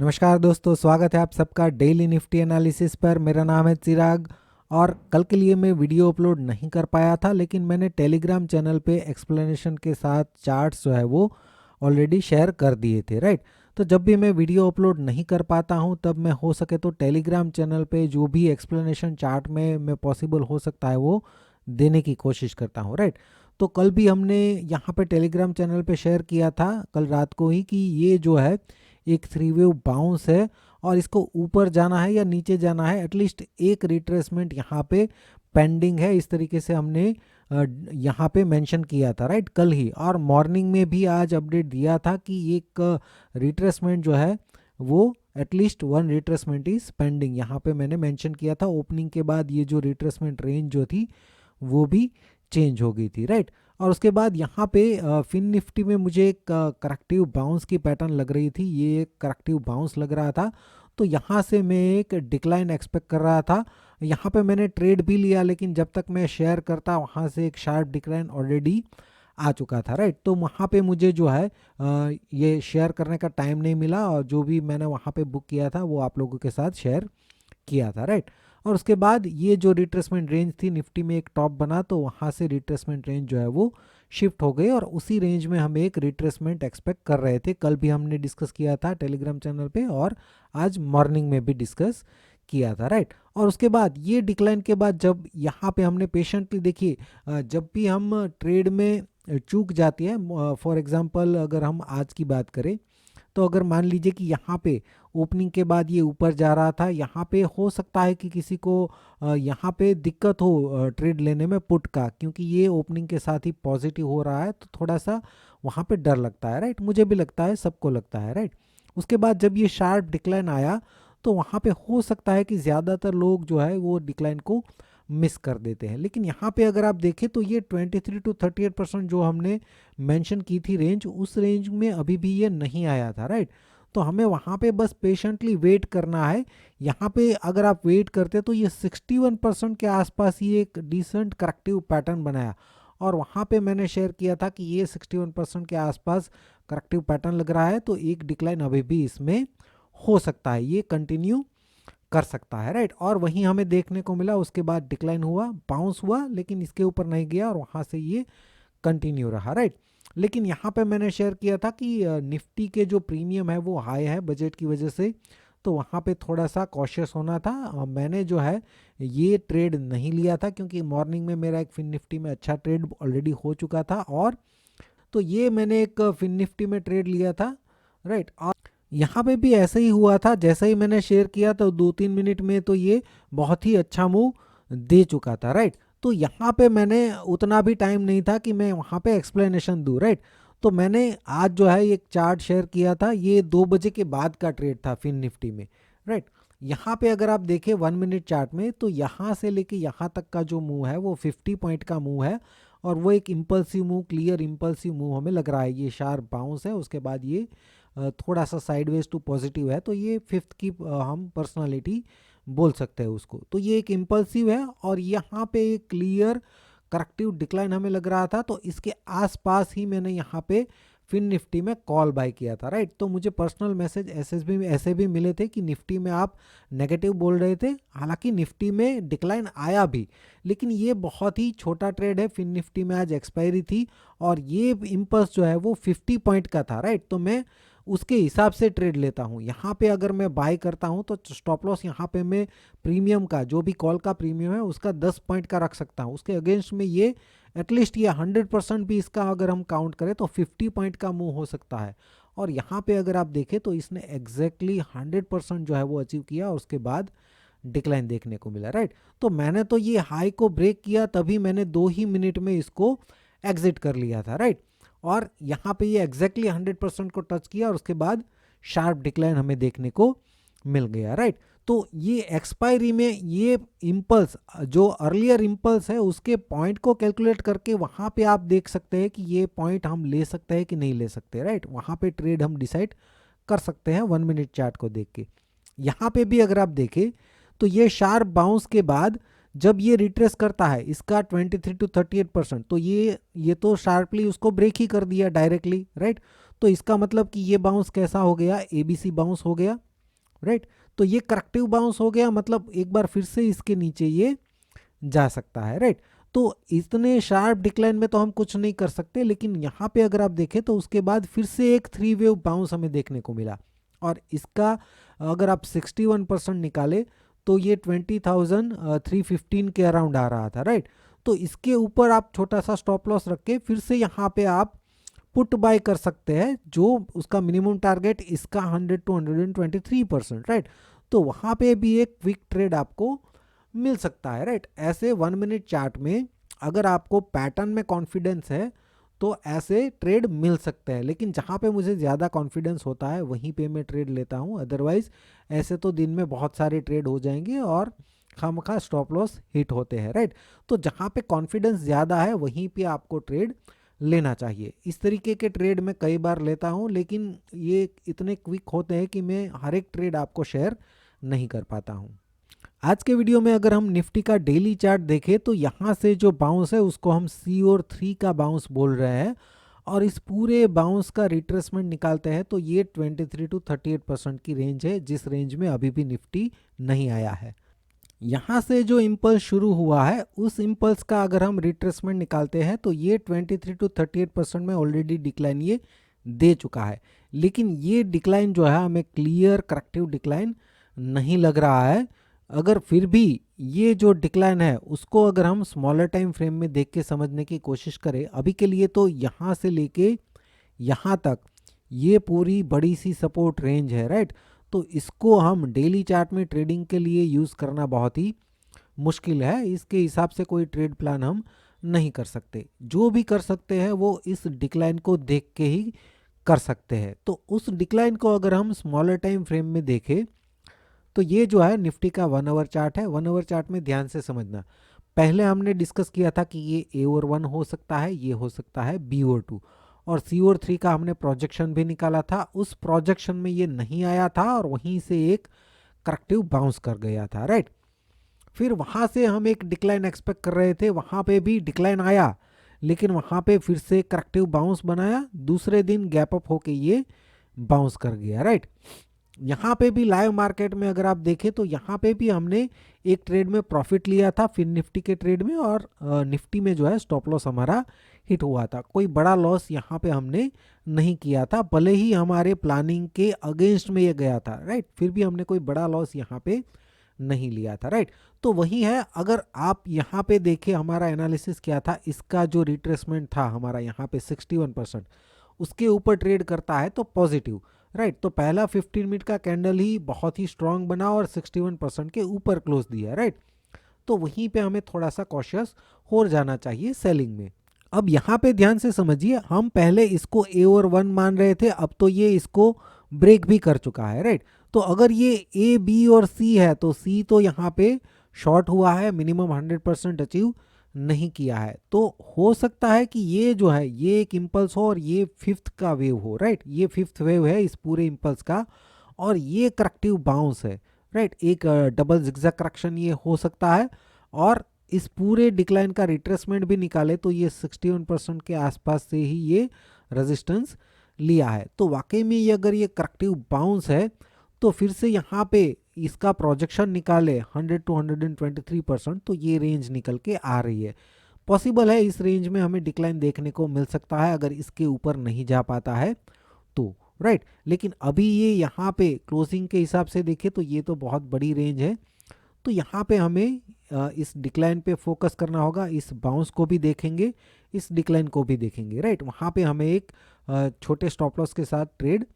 नमस्कार दोस्तों, स्वागत है आप सबका डेली निफ्टी एनालिसिस पर। मेरा नाम है चिराग और कल के लिए मैं वीडियो अपलोड नहीं कर पाया था, लेकिन मैंने टेलीग्राम चैनल पे एक्सप्लेनेशन के साथ चार्ट्स जो है वो ऑलरेडी शेयर कर दिए थे, राइट। तो जब भी मैं वीडियो अपलोड नहीं कर पाता हूँ तब मैं हो सके तो टेलीग्राम चैनल पे जो भी एक्सप्लेनेशन चार्ट में मैं पॉसिबल हो सकता है वो देने की कोशिश करता हूँ, राइट। तो कल भी हमने यहाँ पे टेलीग्राम चैनल पे शेयर किया था कल रात को ही कि ये जो है एक थ्री वेव बाउंस है और इसको ऊपर जाना है या नीचे जाना है, एटलीस्ट एक रिट्रेसमेंट यहाँ पे पेंडिंग है। इस तरीके से हमने यहाँ पे मेंशन किया था, राइट, कल ही। और मॉर्निंग में भी आज अपडेट दिया था कि एक रिट्रेसमेंट जो है वो at least one retracement is pending, यहाँ पे मैंने मेंशन किया था। ओपनिंग के बाद ये जो रिट्रेसमेंट रेंज जो थी वो भी चेंज हो गई थी, राइट। और उसके बाद यहाँ पे फिन निफ्टी में मुझे एक करेक्टिव बाउंस की पैटर्न लग रही थी, ये एक करेक्टिव बाउंस लग रहा था। तो यहाँ से मैं एक डिक्लाइन एक्सपेक्ट कर रहा था। यहाँ पे मैंने ट्रेड भी लिया, लेकिन जब तक मैं शेयर करता वहाँ से एक शार्प डिक्लाइन ऑलरेडी आ चुका था, राइट। तो वहाँ पे मुझे जो है ये शेयर करने का टाइम नहीं मिला और जो भी मैंने वहाँ पे बुक किया था वो आप लोगों के साथ शेयर किया था, राइट। और उसके बाद ये जो रिट्रेसमेंट रेंज थी निफ्टी में एक टॉप बना, तो वहाँ से रिट्रेसमेंट रेंज जो है वो शिफ्ट हो गई और उसी रेंज में हम एक रिट्रेसमेंट एक्सपेक्ट कर रहे थे। कल भी हमने डिस्कस किया था टेलीग्राम चैनल पे और आज मॉर्निंग में भी डिस्कस किया था, राइट। और उसके बाद ये डिक्लाइन के बाद जब यहाँ पे हमने पेशेंटली देखिए, जब भी हम ट्रेड में चूक जाती है, फॉर एग्जांपल अगर हम आज की बात करें तो अगर मान लीजिए कि यहाँ पे ओपनिंग के बाद ये ऊपर जा रहा था, यहाँ पे हो सकता है कि किसी को यहाँ पे दिक्कत हो ट्रेड लेने में पुट का, क्योंकि ये ओपनिंग के साथ ही पॉजिटिव हो रहा है तो थोड़ा सा वहाँ पे डर लगता है, राइट। मुझे भी लगता है, सबको लगता है, राइट। उसके बाद जब ये शार्प डिक्लाइन आया तो वहाँ पे हो सकता है कि ज़्यादातर लोग जो है वो डिक्लाइन को मिस कर देते हैं। लेकिन यहाँ पे अगर आप देखें तो ये 23 to 38% जो हमने मेंशन की थी रेंज, उस रेंज में अभी भी ये नहीं आया था, राइट। तो हमें वहाँ पे बस पेशेंटली वेट करना है। यहाँ पे अगर आप वेट करते तो ये 61% के आसपास ये एक डिसेंट करेक्टिव पैटर्न बनाया और वहाँ पे मैंने शेयर किया था कि ये 61% के आसपास करेक्टिव पैटर्न लग रहा है, तो एक डिक्लाइन अभी भी इसमें हो सकता है, ये कंटिन्यू कर सकता है, राइट। और वहीं हमें देखने को मिला, उसके बाद डिक्लाइन हुआ, बाउंस हुआ, लेकिन इसके ऊपर नहीं गया और वहाँ से ये कंटिन्यू रहा, राइट। लेकिन यहाँ पे मैंने शेयर किया था कि निफ्टी के जो प्रीमियम है वो हाई है बजट की वजह से, तो वहाँ पे थोड़ा सा कॉशियस होना था। मैंने जो है ये ट्रेड नहीं लिया था क्योंकि मॉर्निंग में मेरा एक फिन निफ्टी में अच्छा ट्रेड ऑलरेडी हो चुका था, और तो ये मैंने एक फिन निफ्टी में ट्रेड लिया था, राइट। और यहाँ पे भी ऐसा ही हुआ था, जैसे ही मैंने शेयर किया तो 2-3 मिनट में तो ये बहुत ही अच्छा मूव दे चुका था, राइट। तो यहाँ पे मैंने उतना भी टाइम नहीं था कि मैं वहाँ पे एक्सप्लेनेशन दूँ, राइट। तो मैंने आज जो है एक चार्ट शेयर किया था, ये 2 बजे के बाद का ट्रेड था फिन निफ्टी में, राइट। यहाँ पे अगर आप देखें 1 मिनट चार्ट में तो यहाँ से लेके यहाँ तक का जो मूव है वो 50 पॉइंट का मूव है और वो एक impulsive move, clear impulsive move हमें लग रहा है। ये शार्प बाउंस है, उसके बाद ये थोड़ा सा साइडवेज टू पॉजिटिव है, तो ये फिफ्थ की हम पर्सनालिटी बोल सकते हैं उसको। तो ये एक इम्पल्सिव है और यहाँ पे एक क्लियर करेक्टिव डिक्लाइन हमें लग रहा था, तो इसके आसपास ही मैंने यहाँ पे फिन निफ्टी में कॉल बाय किया था, राइट। तो मुझे पर्सनल मैसेज एसएसबी में ऐसे भी मिले थे कि निफ्टी में आप नेगेटिव बोल रहे थे, हालांकि निफ्टी में डिक्लाइन आया भी, लेकिन ये बहुत ही छोटा ट्रेड है। फिन निफ्टी में आज एक्सपायरी थी और ये इम्पल्स जो है वो 50 पॉइंट का था, राइट। तो मैं उसके हिसाब से ट्रेड लेता हूँ। यहाँ पे अगर मैं बाय करता हूँ तो स्टॉप लॉस यहाँ पे मैं प्रीमियम का, जो भी कॉल का प्रीमियम है उसका 10 पॉइंट का रख सकता हूँ। उसके अगेंस्ट में ये एटलीस्ट ये 100% भी इसका अगर हम काउंट करें तो 50 पॉइंट का मूव हो सकता है। और यहाँ पे अगर आप देखें तो इसने एग्जैक्टली 100% जो है वो अचीव किया और उसके बाद डिक्लाइन देखने को मिला, राइट। तो मैंने तो ये हाई को ब्रेक किया तभी मैंने 2 ही मिनट में इसको एग्जिट कर लिया था, राइट। और यहाँ पे ये एग्जैक्टली 100% को टच किया और उसके बाद शार्प डिक्लाइन हमें देखने को मिल गया, राइट। तो ये एक्सपायरी में ये इम्पल्स, जो अर्लियर इम्पल्स है उसके पॉइंट को कैलकुलेट करके वहाँ पे आप देख सकते हैं कि ये पॉइंट हम ले सकते हैं कि नहीं ले सकते, राइट। वहाँ पे ट्रेड हम डिसाइड कर सकते हैं 1 मिनट चार्ट को देख के। यहाँ पे भी अगर आप देखें तो ये शार्प बाउंस के बाद जब ये रिट्रेस करता है इसका 23 to 38%, तो ये तो शार्पली उसको ब्रेक ही कर दिया डायरेक्टली, राइट। तो इसका मतलब कि ये बाउंस कैसा हो गया, एबीसी बाउंस हो गया, राइट। तो ये करेक्टिव बाउंस हो गया, मतलब एक बार फिर से इसके नीचे ये जा सकता है, राइट। तो इतने शार्प डिक्लाइन में तो हम कुछ नहीं कर सकते, लेकिन यहाँ पे अगर आप देखें तो उसके बाद फिर से एक 3 वेव बाउंस हमें देखने को मिला, और इसका अगर आप 61% निकाले तो ये 20,315 के अराउंड आ रहा था, राइट। तो इसके ऊपर आप छोटा सा स्टॉप लॉस रख के फिर से यहाँ पे आप पुट बाय कर सकते हैं, जो उसका मिनिमम टारगेट इसका 100 टू 123%, राइट। तो वहाँ पे भी एक क्विक ट्रेड आपको मिल सकता है, राइट। ऐसे 1 मिनट चार्ट में अगर आपको पैटर्न में कॉन्फिडेंस है तो ऐसे ट्रेड मिल सकते हैं, लेकिन जहाँ पे मुझे ज़्यादा कॉन्फिडेंस होता है वहीं पे मैं ट्रेड लेता हूँ। अदरवाइज ऐसे तो दिन में बहुत सारे ट्रेड हो जाएंगे और खामखा स्टॉप लॉस हिट होते हैं, राइट। तो जहाँ पे कॉन्फिडेंस ज़्यादा है वहीं पे आपको ट्रेड लेना चाहिए। इस तरीके के ट्रेड मैं कई बार लेता हूँ, लेकिन ये इतने क्विक होते हैं कि मैं हर एक ट्रेड आपको शेयर नहीं कर पाता हूँ। आज के वीडियो में अगर हम निफ्टी का डेली चार्ट देखें तो यहाँ से जो बाउंस है उसको हम C और 3 का बाउंस बोल रहे हैं, और इस पूरे बाउंस का रिट्रेसमेंट निकालते हैं तो ये 23 टू 38% की रेंज है, जिस रेंज में अभी भी निफ्टी नहीं आया है। यहाँ से जो इम्पल्स शुरू हुआ है उस इम्पल्स का अगर हम रिट्रेसमेंट निकालते हैं तो ये 23 टू 38% में ऑलरेडी डिक्लाइन ये दे चुका है, लेकिन ये डिक्लाइन जो है हमें क्लियर करेक्टिव डिक्लाइन नहीं लग रहा है। अगर फिर भी ये जो डिक्लाइन है उसको अगर हम स्मॉलर टाइम फ्रेम में देख के समझने की कोशिश करें, अभी के लिए तो यहाँ से लेके यहाँ तक ये पूरी बड़ी सी सपोर्ट रेंज है, राइट। तो इसको हम डेली चार्ट में ट्रेडिंग के लिए यूज़ करना बहुत ही मुश्किल है, इसके हिसाब से कोई ट्रेड प्लान हम नहीं कर सकते। जो भी कर सकते हैं वो इस डिक्लाइन को देख के ही कर सकते हैं। तो उस डिक्लाइन को अगर हम स्मॉलर टाइम फ्रेम में देखें तो ये जो है निफ्टी का 1 आवर चार्ट है। 1 आवर चार्ट में ध्यान से समझना, पहले हमने डिस्कस किया था कि ये ए और 1 हो सकता है, ये हो सकता है बी और 2, और सी और 3 का हमने प्रोजेक्शन भी निकाला था। उस प्रोजेक्शन में ये नहीं आया था और वहीं से एक करेक्टिव बाउंस कर गया था, राइट। फिर वहाँ से हम एक डिक्लाइन एक्सपेक्ट कर रहे थे, वहाँ पे भी डिक्लाइन आया, लेकिन वहाँ पे फिर से करेक्टिव बाउंस बनाया, दूसरे दिन गैप अप होके ये बाउंस कर गया, राइट। यहाँ पे भी लाइव मार्केट में अगर आप देखें तो यहाँ पे भी हमने एक ट्रेड में प्रॉफिट लिया था फिर निफ्टी के ट्रेड में, और निफ्टी में जो है स्टॉप लॉस हमारा हिट हुआ था। कोई बड़ा लॉस यहाँ पे हमने नहीं किया था, भले ही हमारे प्लानिंग के अगेंस्ट में ये गया था, राइट। फिर भी हमने कोई बड़ा लॉस यहाँ पे नहीं लिया था, राइट। तो वही है, अगर आप यहाँ पे देखें हमारा एनालिसिस क्या था, इसका जो रिट्रेसमेंट था हमारा यहाँ पे 61%, उसके ऊपर ट्रेड करता है तो पॉजिटिव, राइट। तो पहला 15 मिनट का कैंडल ही बहुत ही स्ट्रांग बना और 61% के ऊपर क्लोज दिया, राइट। तो वहीं पे हमें थोड़ा सा कॉशियस हो जाना चाहिए सेलिंग में। अब यहाँ पे ध्यान से समझिए, हम पहले इसको ए और 1 मान रहे थे, अब तो ये इसको ब्रेक भी कर चुका है, राइट। तो अगर ये ए बी और सी है तो सी तो यहाँ पे शॉर्ट हुआ है, मिनिमम 100% अचीव नहीं किया है। तो हो सकता है कि ये जो है ये एक इम्पल्स हो और ये फिफ्थ का वेव हो, राइट। ये फिफ्थ वेव है इस पूरे इम्पल्स का, और ये करेक्टिव बाउंस है, राइट। एक डबल जिगजैग करेक्शन ये हो सकता है, और इस पूरे डिक्लाइन का रिट्रेसमेंट भी निकाले तो ये 61% के आसपास से ही ये रेजिस्टेंस लिया है। तो वाकई में ये अगर ये करेक्टिव बाउंस है तो फिर से यहाँ पे इसका प्रोजेक्शन निकाले 100 टू 123%, तो ये रेंज निकल के आ रही है। पॉसिबल है इस रेंज में हमें डिक्लाइन देखने को मिल सकता है अगर इसके ऊपर नहीं जा पाता है तो, राइट। लेकिन अभी ये यहाँ पे क्लोजिंग के हिसाब से देखें तो ये तो बहुत बड़ी रेंज है, तो यहाँ पे हमें इस डिक्लाइन पे फोकस करना होगा। इस बाउंस को भी देखेंगे, इस डिक्लाइन को भी देखेंगे, राइट। वहाँ पे हमें एक छोटे स्टॉप लॉस के साथ ट्रेड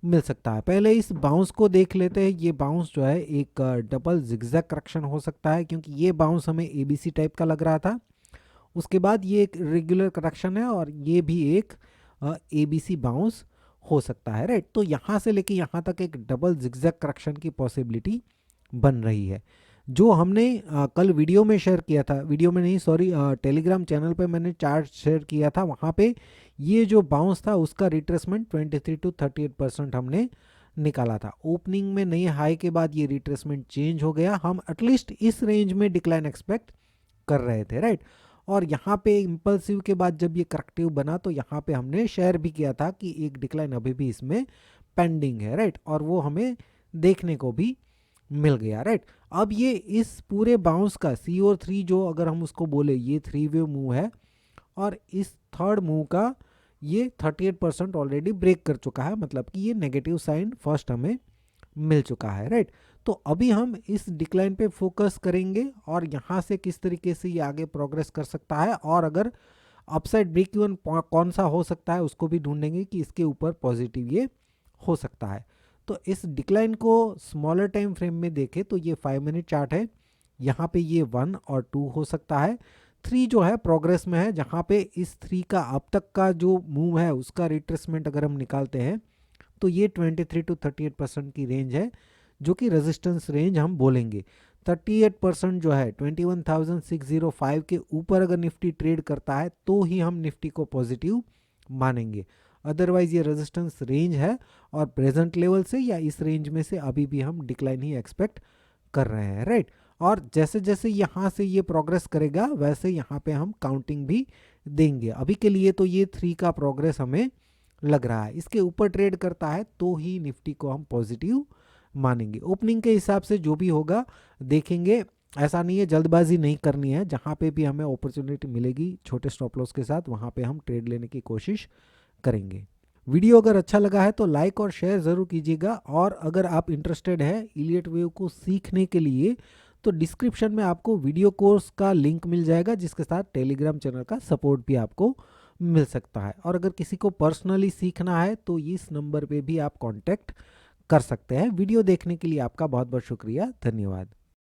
मिल सकता है। पहले इस बाउंस को देख लेते हैं। ये बाउंस जो है एक डबल जिगजैग करेक्शन हो सकता है, क्योंकि ये बाउंस हमें एबीसी टाइप का लग रहा था। उसके बाद ये एक रेगुलर करेक्शन है और ये भी एक एबीसी बाउंस हो सकता है, राइट। तो यहाँ से लेके यहाँ तक एक डबल जिगजैग करेक्शन की पॉसिबिलिटी बन रही है, जो हमने कल वीडियो में शेयर किया था, वीडियो में नहीं सॉरी, टेलीग्राम चैनल पे मैंने चार्ट शेयर किया था। वहाँ पे ये जो बाउंस था उसका रिट्रेसमेंट 23 टू 38% हमने निकाला था। ओपनिंग में नए हाई के बाद ये रिट्रेसमेंट चेंज हो गया, हम एटलीस्ट इस रेंज में डिक्लाइन एक्सपेक्ट कर रहे थे, राइट। और यहाँ पे इम्पल्सिव के बाद जब ये करेक्टिव बना तो यहाँ पे हमने शेयर भी किया था कि एक डिक्लाइन अभी भी इसमें पेंडिंग है, राइट। और वो हमें देखने को भी मिल गया, राइट। अब ये इस पूरे बाउंस का सी और 3 जो अगर हम उसको बोले ये 3 वे मूव है, और इस थर्ड मूव का ये 38% ऑलरेडी ब्रेक कर चुका है, मतलब कि ये नेगेटिव साइन फर्स्ट हमें मिल चुका है, राइट। तो अभी हम इस डिक्लाइन पे फोकस करेंगे और यहाँ से किस तरीके से ये आगे प्रोग्रेस कर सकता है, और अगर अपसाइड ब्रेक इवन कौन सा हो सकता है उसको भी ढूंढेंगे कि इसके ऊपर पॉजिटिव ये हो सकता है। तो इस डिक्लाइन को स्मॉलर टाइम फ्रेम में देखें तो ये 5 मिनट चार्ट है, यहाँ पे ये 1 और 2 हो सकता है। 3 जो है प्रोग्रेस में है, जहाँ पे इस 3 का अब तक का जो मूव है उसका रिट्रेसमेंट अगर हम निकालते हैं तो ये 23 to 38% की रेंज है, जो कि रेजिस्टेंस रेंज हम बोलेंगे। 38% जो है 21,605 के ऊपर अगर निफ्टी ट्रेड करता है तो ही हम निफ्टी को पॉजिटिव मानेंगे, अदरवाइज ये रेजिस्टेंस रेंज है और प्रेजेंट लेवल से या इस रेंज में से अभी भी हम डिक्लाइन ही एक्सपेक्ट कर रहे हैं, राइट। और जैसे जैसे यहाँ से ये प्रोग्रेस करेगा वैसे यहाँ पे हम काउंटिंग भी देंगे। अभी के लिए तो ये 3 का प्रोग्रेस हमें लग रहा है, इसके ऊपर ट्रेड करता है तो ही निफ्टी को हम पॉजिटिव मानेंगे। ओपनिंग के हिसाब से जो भी होगा देखेंगे, ऐसा नहीं है जल्दबाजी नहीं करनी है, जहाँ पे भी हमें अपॉर्चुनिटी मिलेगी छोटे स्टॉप लॉस के साथ वहाँ पे हम ट्रेड लेने की कोशिश करेंगे। वीडियो अगर अच्छा लगा है तो लाइक और शेयर ज़रूर कीजिएगा, और अगर आप इंटरेस्टेड है इलियट वेव को सीखने के लिए तो डिस्क्रिप्शन में आपको वीडियो कोर्स का लिंक मिल जाएगा, जिसके साथ टेलीग्राम चैनल का सपोर्ट भी आपको मिल सकता है। और अगर किसी को पर्सनली सीखना है तो इस नंबर पे भी आप कांटेक्ट कर सकते हैं। वीडियो देखने के लिए आपका बहुत बहुत शुक्रिया, धन्यवाद।